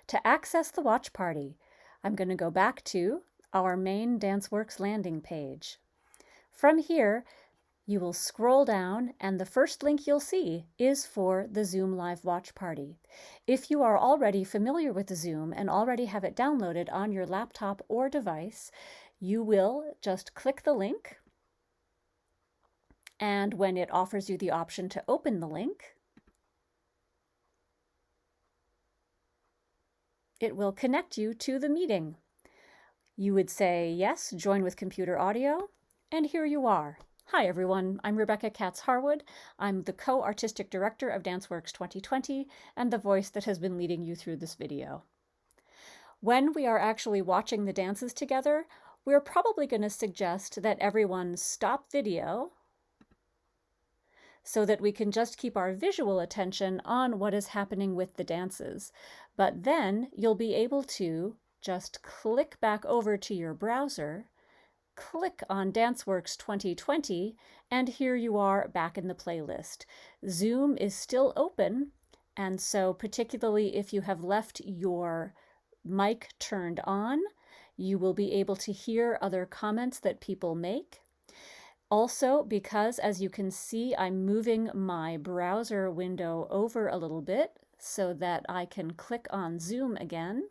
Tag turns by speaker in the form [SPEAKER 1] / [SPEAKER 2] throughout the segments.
[SPEAKER 1] To access the watch party, I'm going to go back to our main DanceWorks landing page. From here, you will scroll down and the first link you'll see is for the Zoom Live Watch Party. If you are already familiar with Zoom and already have it downloaded on your laptop or device, you will just click the link, and when it offers you the option to open the link, it will connect you to the meeting. You would say, yes, join with computer audio, and here you are. Hi everyone, I'm Rebecca Katz-Harwood. I'm the co-artistic director of DanceWorks 2020 and the voice that has been leading you through this video. When we are actually watching the dances together, we're probably going to suggest that everyone stop video so that we can just keep our visual attention on what is happening with the dances. But then you'll be able to just click back over to your browser, click on DanceWorks 2020, and here you are back in the playlist. Zoom is still open, and so particularly if you have left your mic turned on, you will be able to hear other comments that people make. Also, because as you can see, I'm moving my browser window over a little bit so that I can click on Zoom again.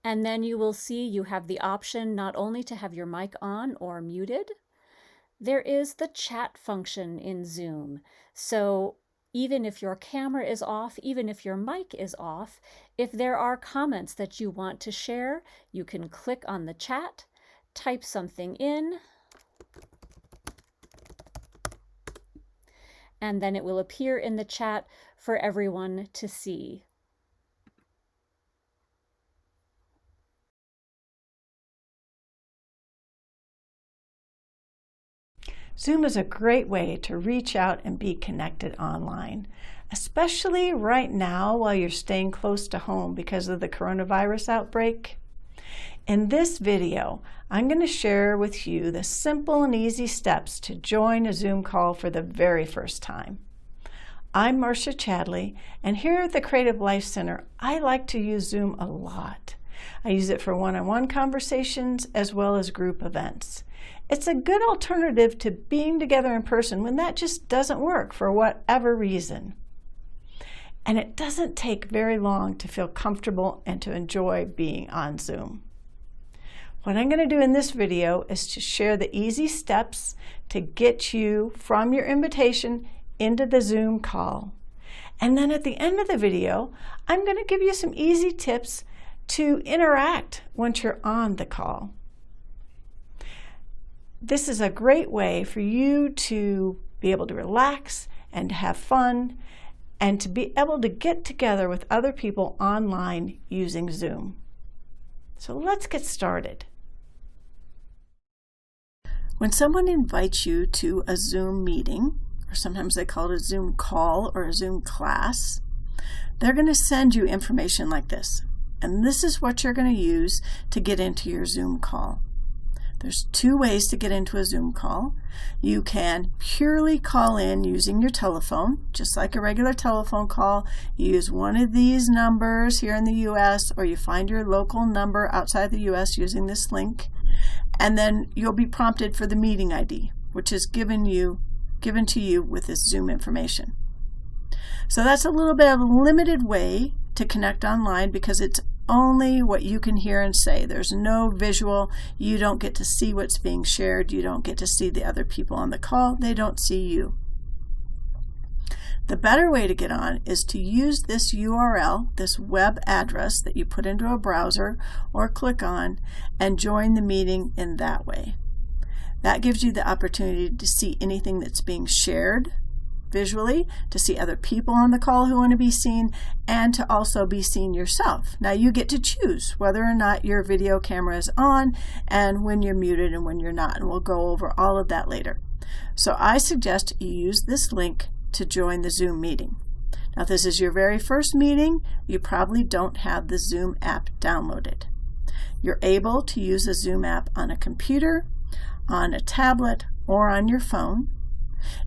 [SPEAKER 1] And then you will see you have the option not only to have your mic on or muted, there is the chat function in Zoom. So even if your camera is off, even if your mic is off, if there are comments that you want to share, you can click on the chat, type something in, and then it will appear in the chat for everyone to see.
[SPEAKER 2] Zoom is a great way to reach out and be connected online, especially right now while you're staying close to home because of the coronavirus outbreak. In this video, I'm going to share with you the simple and easy steps to join a Zoom call for the very first time. I'm Marcia Chadley, and here at the Creative Life Center, I like to use Zoom a lot. I use it for one-on-one conversations as well as group events. It's a good alternative to being together in person when that just doesn't work for whatever reason. And it doesn't take very long to feel comfortable and to enjoy being on Zoom. What I'm going to do in this video is to share the easy steps to get you from your invitation into the Zoom call. And then at the end of the video, I'm going to give you some easy tips to interact once you're on the call. This is a great way for you to be able to relax and to have fun and to be able to get together with other people online using Zoom. So let's get started. When someone invites you to a Zoom meeting, or sometimes they call it a Zoom call or a Zoom class, they're going to send you information like this. And this is what you're going to use to get into your Zoom call. There's two ways to get into a Zoom call. You can purely call in using your telephone, just like a regular telephone call. You use one of these numbers here in the US, or you find your local number outside the US using this link, and then you'll be prompted for the meeting ID, which is given to you with this Zoom information. So that's a little bit of a limited way to connect online because it's only what you can hear and say. There's no visual. You don't get to see what's being shared. You don't get to see the other people on the call. They don't see you. The better way to get on is to use this URL, this web address that you put into a browser or click on, and join the meeting in that way. That gives you the opportunity to see anything that's being shared visually, to see other people on the call who want to be seen, and to also be seen yourself. Now you get to choose whether or not your video camera is on and when you're muted and when you're not, and we'll go over all of that later. So I suggest you use this link to join the Zoom meeting. Now if this is your very first meeting, you probably don't have the Zoom app downloaded. You're able to use the Zoom app on a computer, on a tablet, or on your phone.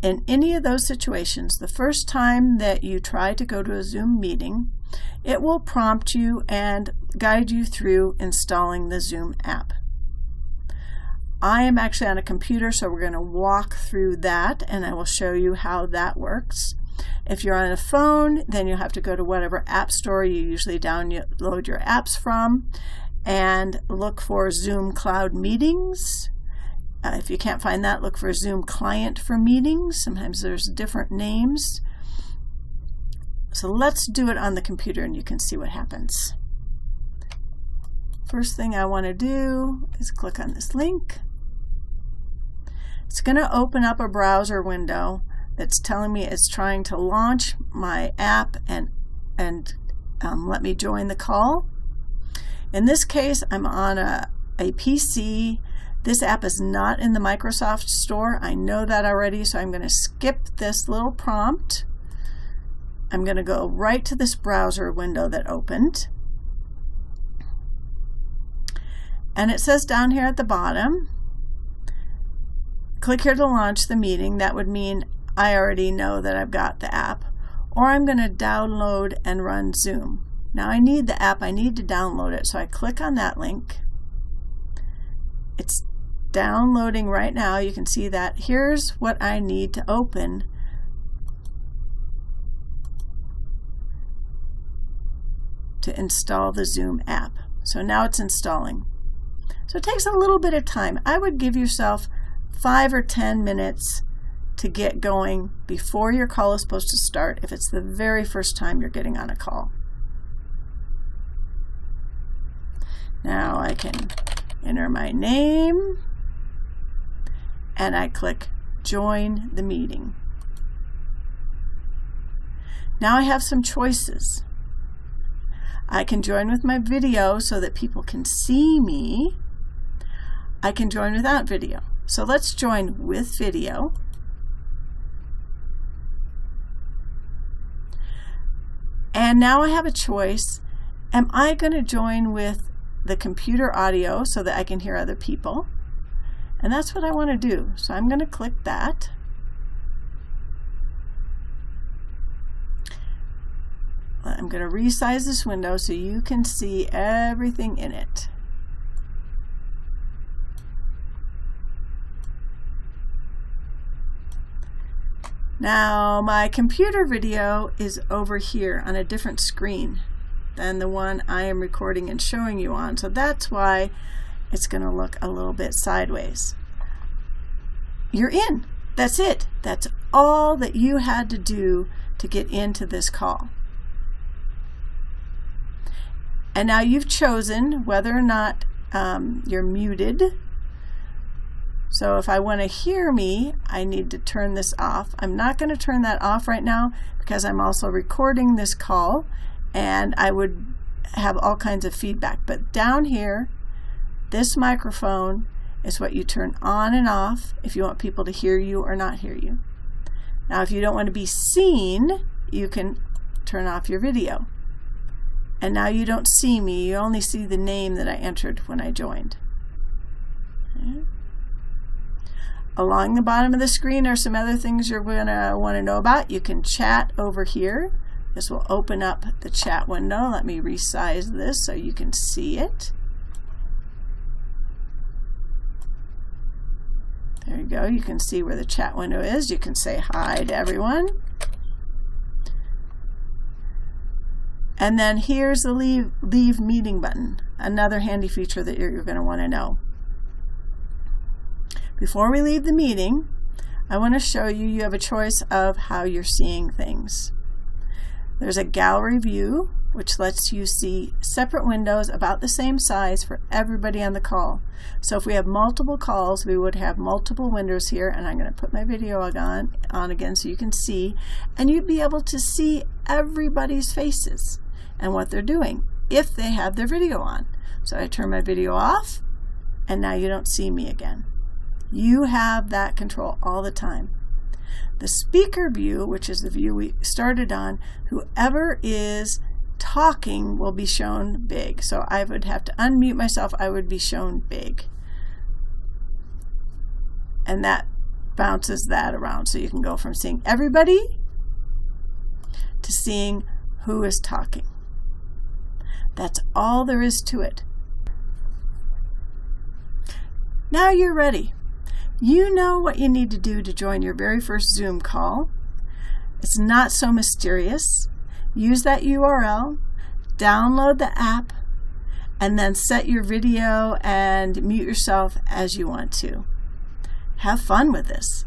[SPEAKER 2] In any of those situations, the first time that you try to go to a Zoom meeting, it will prompt you and guide you through installing the Zoom app. I am actually on a computer, so we're going to walk through that, and I will show you how that works. If you're on a phone, then you'll have to go to whatever app store you usually download your apps from and look for Zoom Cloud Meetings. If you can't find that, look for Zoom Client for Meetings. Sometimes there's different names. So let's do it on the computer and you can see what happens. First thing I want to do is click on this link. It's going to open up a browser window that's telling me it's trying to launch my app and let me join the call. In this case, I'm on a PC. This app is not in the Microsoft Store. I know that already, so I'm going to skip this little prompt. I'm going to go right to this browser window that opened. And it says down here at the bottom, click here to launch the meeting. That would mean I already know that I've got the app. Or I'm going to download and run Zoom. Now I need the app. I need to download it. So I click on that link. It's downloading right now. You can see that. Here's what I need to open to install the Zoom app. So now it's installing. So it takes a little bit of time. I would give yourself 5 or 10 minutes to get going before your call is supposed to start if it's the very first time you're getting on a call. Now I can enter my name and I click join the meeting. Now I have some choices. I can join with my video so that people can see me. I can join without video. So let's join with video. And now I have a choice. Am I going to join with the computer audio so that I can hear other people? And that's what I want to do. So I'm going to click that. I'm going to resize this window so you can see everything in it. Now my computer video is over here on a different screen than the one I am recording and showing you on. So that's why it's going to look a little bit sideways. You're in. That's it. That's all that you had to do to get into this call. And now you've chosen whether or not you're muted. So if I want to hear me, I need to turn this off. I'm not going to turn that off right now because I'm also recording this call and I would have all kinds of feedback. But down here, this microphone is what you turn on and off if you want people to hear you or not hear you. Now if you don't want to be seen, you can turn off your video. And now you don't see me, you only see the name that I entered when I joined. Okay. Along the bottom of the screen are some other things you're going to want to know about. You can chat over here. This will open up the chat window. Let me resize this so you can see it. There you go. You can see where the chat window is. You can say hi to everyone. And then here's the leave meeting button, another handy feature that you're going to want to know. Before we leave the meeting, I want to show you have a choice of how you're seeing things. There's a gallery view, which lets you see separate windows about the same size for everybody on the call. So if we have multiple calls, we would have multiple windows here, and I'm going to put my video on again so you can see, and you'd be able to see everybody's faces and what they're doing if they have their video on. So I turn my video off, and now you don't see me again. You have that control all the time. The speaker view, which is the view we started on, whoever is talking will be shown big. So I would have to unmute myself, I would be shown big. And that bounces that around. So you can go from seeing everybody to seeing who is talking. That's all there is to it. Now you're ready. You know what you need to do to join your very first Zoom call. It's not so mysterious. Use that URL, download the app, and then set your video and mute yourself as you want to. Have fun with this.